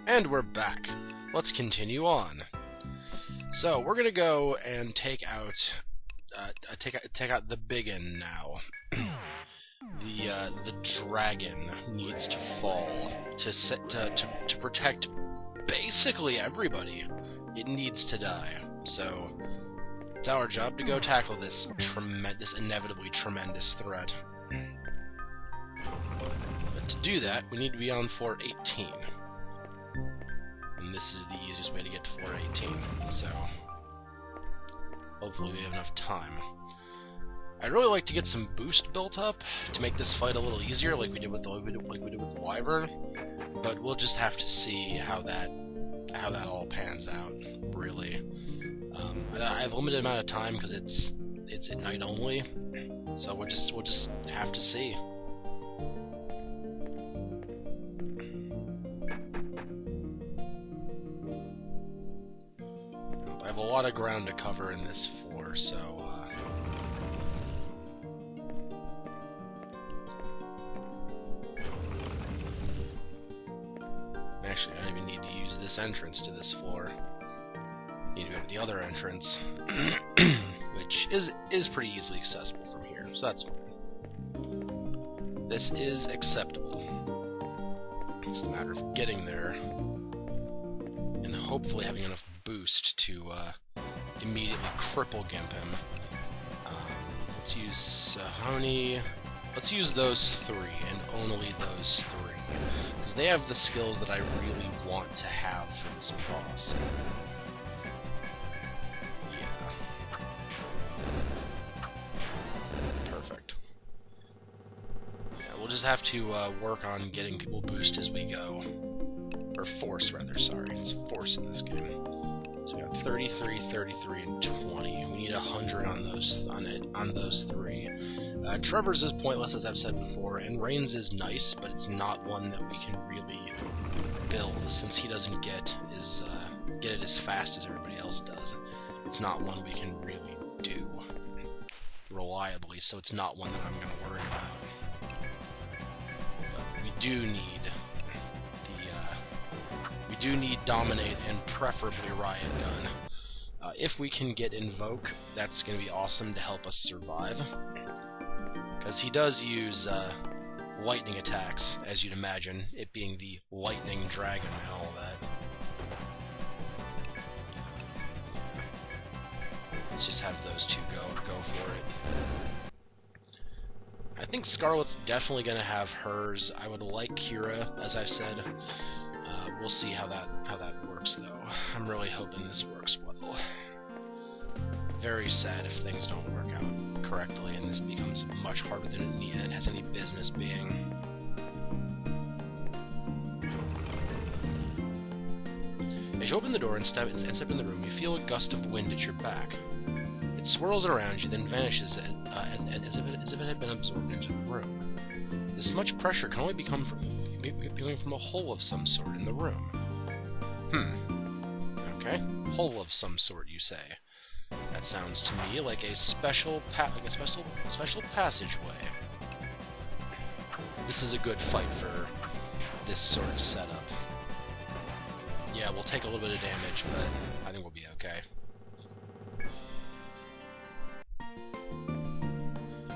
And we're back. Let's continue on. So we're gonna go and take out the biggin now. The dragon needs to fall to protect basically everybody. It needs to die. So it's our job to go tackle this inevitably tremendous threat. But to do that, we need to be on floor 18. And this is the easiest way to get to floor 18, so hopefully we have enough time. I'd really like to get some boost built up to make this fight a little easier, like we did with the Wyvern, but we'll just have to see how that all pans out. Really, I have a limited amount of time because it's at night only, so we'll just have to see. I have a lot of ground to cover in this floor, so actually I don't even need to use this entrance to this floor. I need to go to the other entrance, which is pretty easily accessible from here, so that's fine. This is acceptable. It's a matter of getting there and hopefully having enough boost to immediately cripple Gimp him. Let's use Sahoni. Let's use those three, and only those three, because they have the skills that I really want to have for this boss. Yeah. Perfect. Yeah, we'll just have to work on getting people boost as we go. Or force, rather, sorry. It's force in this game. So we got 33, 33, and 20. We need 100 on those three. Trevor's is pointless, as I've said before, and Rain's is nice, but it's not one that we can really build, since he doesn't get it as fast as everybody else does. It's not one we can really do reliably, so it's not one that I'm going to worry about. But we do need Dominate and preferably Riot Gun. If we can get Invoke, that's going to be awesome to help us survive. Because he does use lightning attacks, as you'd imagine, it being the lightning dragon and all that. Let's just have those two go for it. I think Scarlet's definitely going to have hers. I would like Kira, as I've said. We'll see how that works, though. I'm really hoping this works well. Very sad if things don't work out correctly and this becomes much harder than it has any business being. As you open the door and step in the room, you feel a gust of wind at your back. It swirls around you, then vanishes as if it had been absorbed into the room. This much pressure can only be coming from a hole of some sort in the room. Okay, hole of some sort, you say. That sounds to me like a special passageway. This is a good fight for this sort of setup. Yeah, we'll take a little bit of damage, but I think we'll be okay.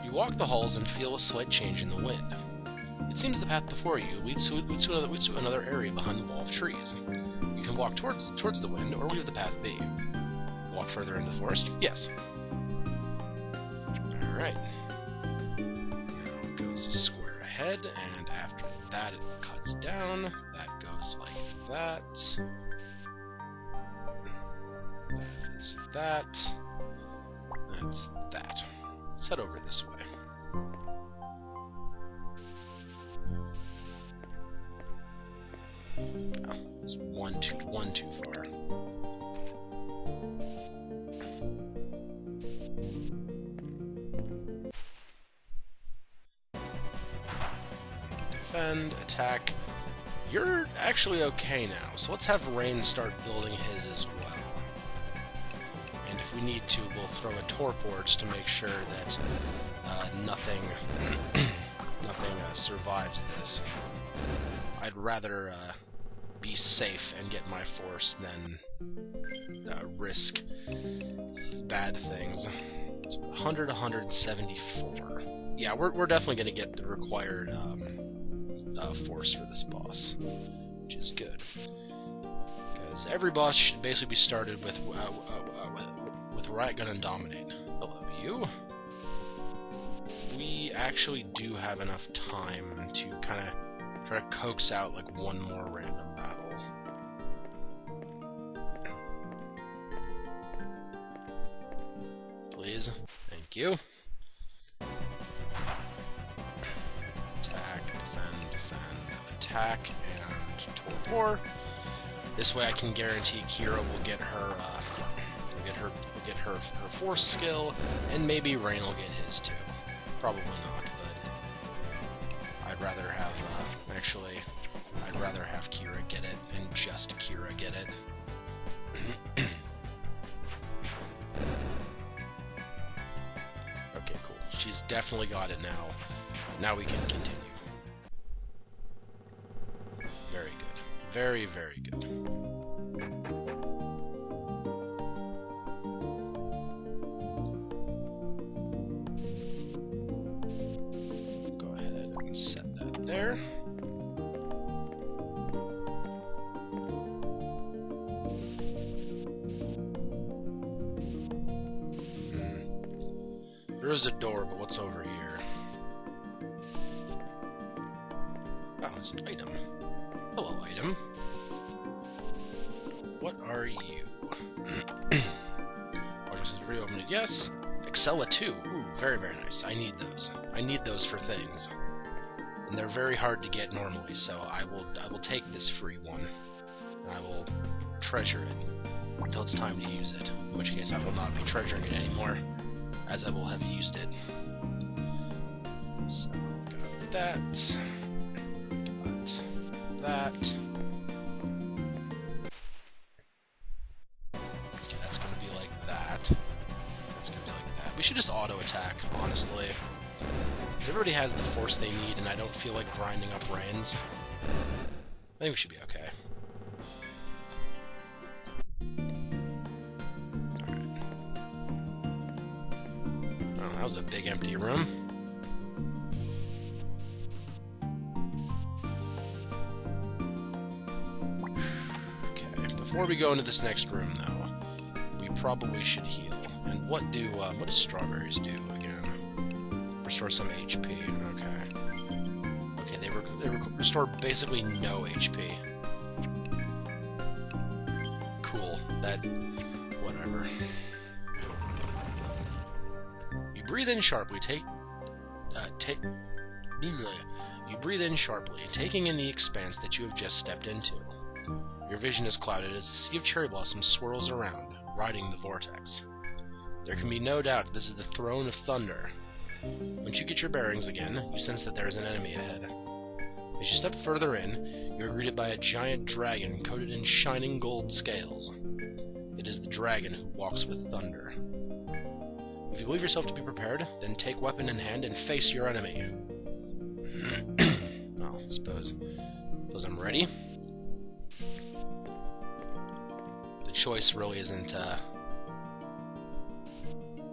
You walk the halls and feel a slight change in the wind. It seems the path before you leads to another area behind the wall of trees. You can walk towards the wind, or leave the path be. Walk further into the forest? Yes. Alright. Now it goes a square ahead, and after that it cuts down. That goes like that. That is that. That's that. Let's head over this way. Oh, it's one too far. Defend, attack. You're actually okay now, so let's have Rain start building his as well. And if we need to, we'll throw a Torporch to make sure that nothing survives this. I'd rather be safe and get my force than risk bad things. So 100, 174. Yeah, we're definitely going to get the required force for this boss, which is good. Because every boss should basically be started with Riot Gun and Dominate. Hello, you. We actually do have enough time to kind of try to coax out like one more random battle. Please. Thank you. Attack, defend, attack, and torpor. This way I can guarantee Kira will get her her force skill, and maybe Rain will get his too. Probably not, but I'd rather have I'd rather have Kira get it, and just Kira get it. Okay, cool. She's definitely got it now. Now we can continue. Very good. Very, very good. Go ahead and set that there. There is a door, but what's over here? Oh, it's an item. Hello, item. What are you? Objects is reopened. Yes. Excella 2. Ooh, very, very nice. I need those. I need those for things. And they're very hard to get normally, so I will take this free one. And I will treasure it until it's time to use it. In which case I will not be treasuring it anymore, as I will have used it. So, got that. Got that. Okay, that's gonna be like that. That's gonna be like that. We should just auto-attack, honestly. Because everybody has the force they need, and I don't feel like grinding up Rains. I think we should be okay. That was a big empty room. Okay, before we go into this next room, though, we probably should heal. And what do strawberries do again? Restore some HP. Okay. Okay, they restore basically no HP. Cool. That. Whatever. Breathe in sharply, you breathe in sharply, taking in the expanse that you have just stepped into. Your vision is clouded as a sea of cherry blossoms swirls around, riding the vortex. There can be no doubt this is the throne of thunder. Once you get your bearings again, you sense that there is an enemy ahead. As you step further in, you are greeted by a giant dragon coated in shining gold scales. It is the dragon who walks with thunder. If you believe yourself to be prepared, then take weapon in hand and face your enemy. Well, suppose I'm ready. The choice really isn't,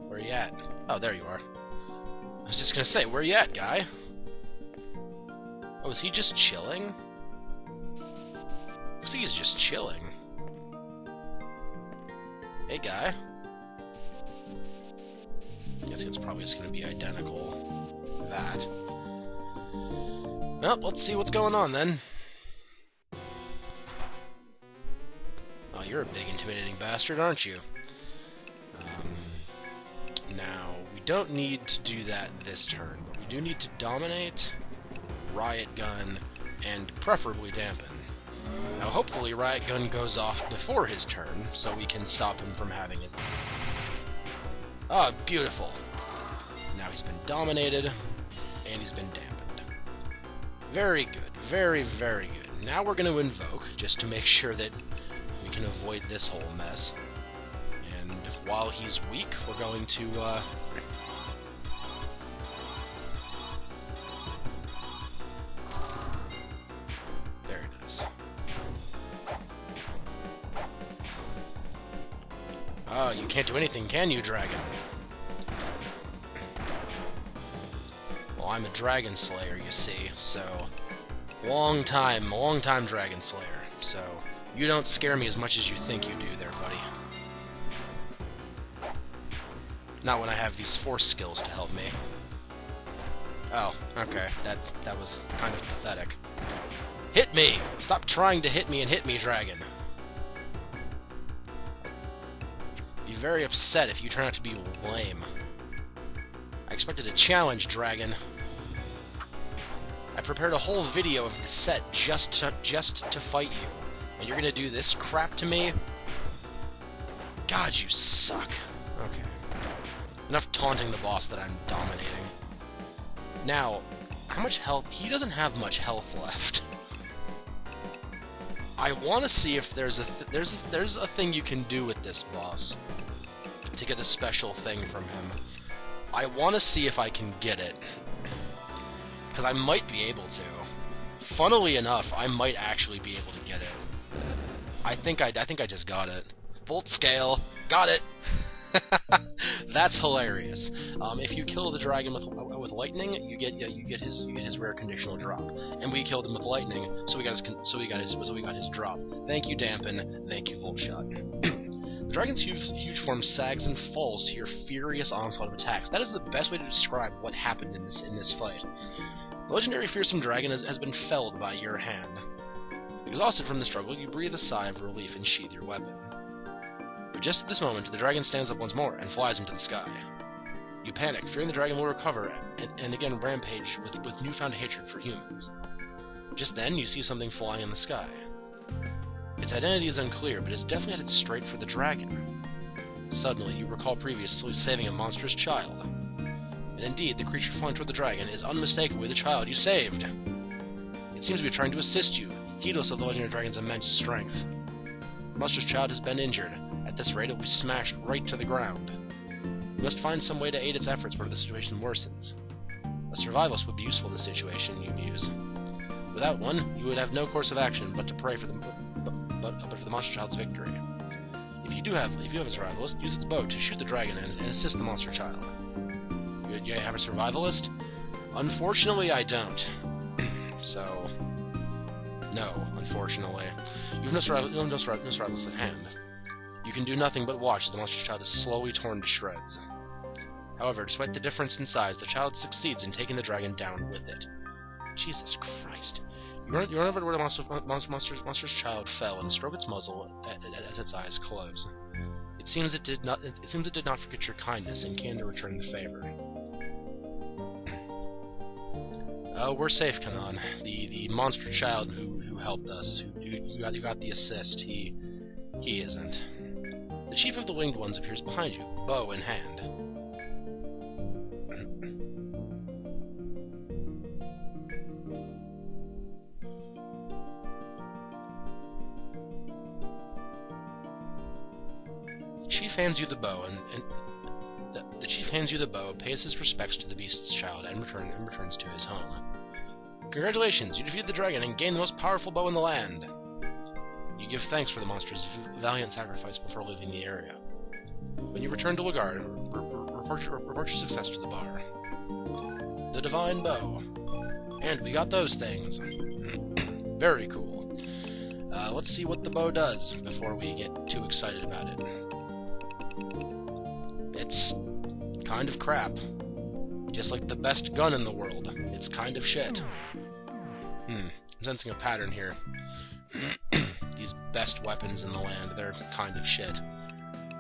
where you at? Oh, there you are. I was just gonna say, where you at, guy? Oh, is he just chilling? Looks like he's just chilling. Hey, guy. I guess it's probably just going to be identical to that. Well, let's see what's going on then. Oh, you're a big intimidating bastard, aren't you? Now, we don't need to do that this turn, but we do need to dominate, Riot Gun, and preferably dampen. Now, hopefully Riot Gun goes off before his turn, so we can stop him from having his... Ah, beautiful. Now he's been dominated, and he's been dampened. Very good. Very, very good. Now we're going to invoke, just to make sure that we can avoid this whole mess. And while he's weak, we're going to, Very nice. Oh, you can't do anything, can you, dragon? Well, I'm a dragon slayer, you see, so... Long time dragon slayer, so... You don't scare me as much as you think you do there, buddy. Not when I have these force skills to help me. Oh, okay, that was kind of pathetic. Hit me! Stop trying to hit me and hit me, dragon. Be very upset if you turn out to be lame. I expected a challenge, dragon. I prepared a whole video of the set just to fight you, and you're gonna do this crap to me? God, you suck. Okay. Enough taunting the boss that I'm dominating. Now, how much health? He doesn't have much health left. I want to see if there's a thing you can do with this boss to get a special thing from him. I want to see if I can get it, because I might be able to. Funnily enough, I might actually be able to get it. I think I just got it. Volt scale, got it. That's hilarious. If you kill the dragon with lightning, you get his rare conditional drop, and we killed him with lightning, so we got his drop. Thank you, Dampen. Thank you, Volt Shot. The dragon's huge form sags and falls to your furious onslaught of attacks. That is the best way to describe what happened in this fight. The legendary fearsome dragon has been felled by your hand. Exhausted from the struggle, you breathe a sigh of relief and sheathe your weapon. But just at this moment, the dragon stands up once more and flies into the sky. You panic, fearing the dragon will recover and again rampage with newfound hatred for humans. Just then, you see something flying in the sky. Its identity is unclear, but it's definitely headed straight for the dragon. Suddenly, you recall previously saving a monstrous child. And indeed, the creature flying toward the dragon is unmistakably the child you saved. It seems to be trying to assist you, heedless of the legendary dragon's immense strength. The monstrous child has been injured. At this rate, it will be smashed right to the ground. You must find some way to aid its efforts before the situation worsens. A survivalist would be useful in this situation, you muse. Without one, you would have no course of action but to pray for the monster child's victory. If you have a survivalist, use its bow to shoot the dragon and assist the monster child. You have a survivalist? Unfortunately, I don't. So, no, unfortunately. You have no survivalist at hand. You can do nothing but watch as the monster's child is slowly torn to shreds. However, despite the difference in size, the child succeeds in taking the dragon down with it. Jesus Christ. You run over to where the monster's child fell and stroke its muzzle as its eyes close. It seems it did not forget your kindness and came to return the favor. Oh, we're safe, Kanan. The monster child who helped us, who got the assist, he isn't. The chief of the winged ones appears behind you, bow in hand. The chief hands you the bow, the chief hands you the bow, pays his respects to the beast's child, and returns to his home. Congratulations, you defeated the dragon and gained the most powerful bow in the land. You give thanks for the monster's valiant sacrifice before leaving the area. When you return to Lagard, report your success to the bar. The divine bow. And we got those things. Very cool. Let's see what the bow does before we get too excited about it. It's kind of crap. Just like the best gun in the world. It's kind of shit. I'm sensing a pattern here. These best weapons in the land, they're kind of shit.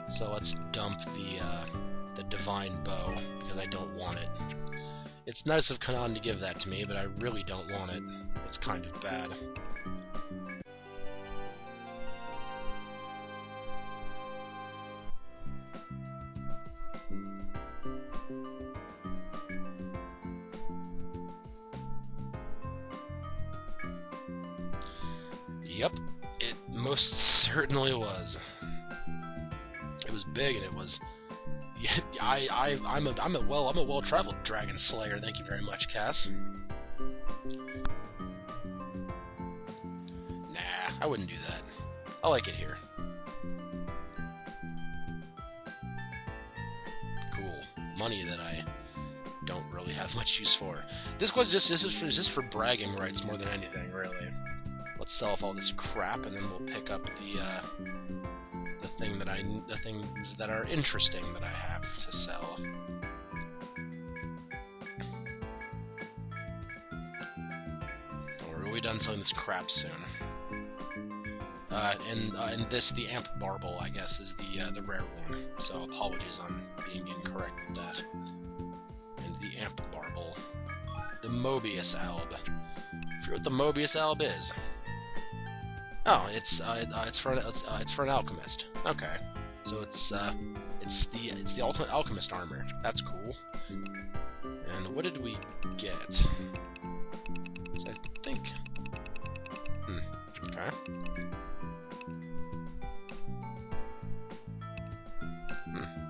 So let's dump the divine bow, because I don't want it. It's nice of Kanan to give that to me, but I really don't want it. It's kind of bad. Yep, it most certainly was. It was big, and it was. Yeah, I'm a well-traveled dragon slayer. Thank you very much, Cass. Nah, I wouldn't do that. I like it here. money that I don't really have much use for. This is just for bragging rights more than anything, really. Let's sell off all this crap, and then we'll pick up the things that are interesting that I have to sell. Don't worry, we'll be done selling this crap soon. And this, the Amp Marble, I guess, is the rare one. So apologies on being incorrect with that. And the Amp Marble, the Mobius Alb. I forget what the Mobius Alb is. Oh, it's for an alchemist. Okay, so it's the ultimate alchemist armor. That's cool. And what did we get? So I think. Okay.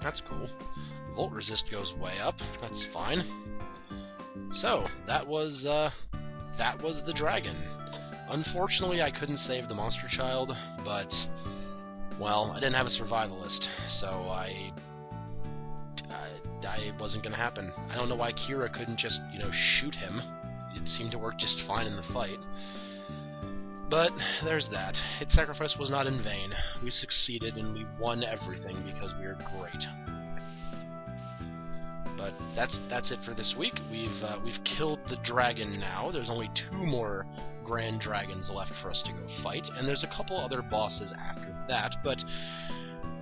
That's cool. Volt resist goes way up. That's fine. So that was the dragon. Unfortunately, I couldn't save the monster child, but well, I didn't have a survivalist, so I wasn't gonna happen. I don't know why Kira couldn't just, you know, shoot him. It seemed to work just fine in the fight. But there's that. Its sacrifice was not in vain. We succeeded and we won everything because we are great. But that's it for this week. We've killed the dragon now. There's only 2 more grand dragons left for us to go fight, and there's a couple other bosses after that, but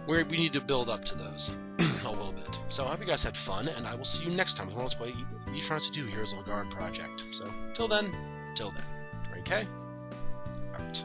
we need to build up to those a little bit. So I hope you guys had fun, and I will see you next time with more Let's Play Etrian Odyssey 2 Heroes of the Guard project. So till then. Okay? Out.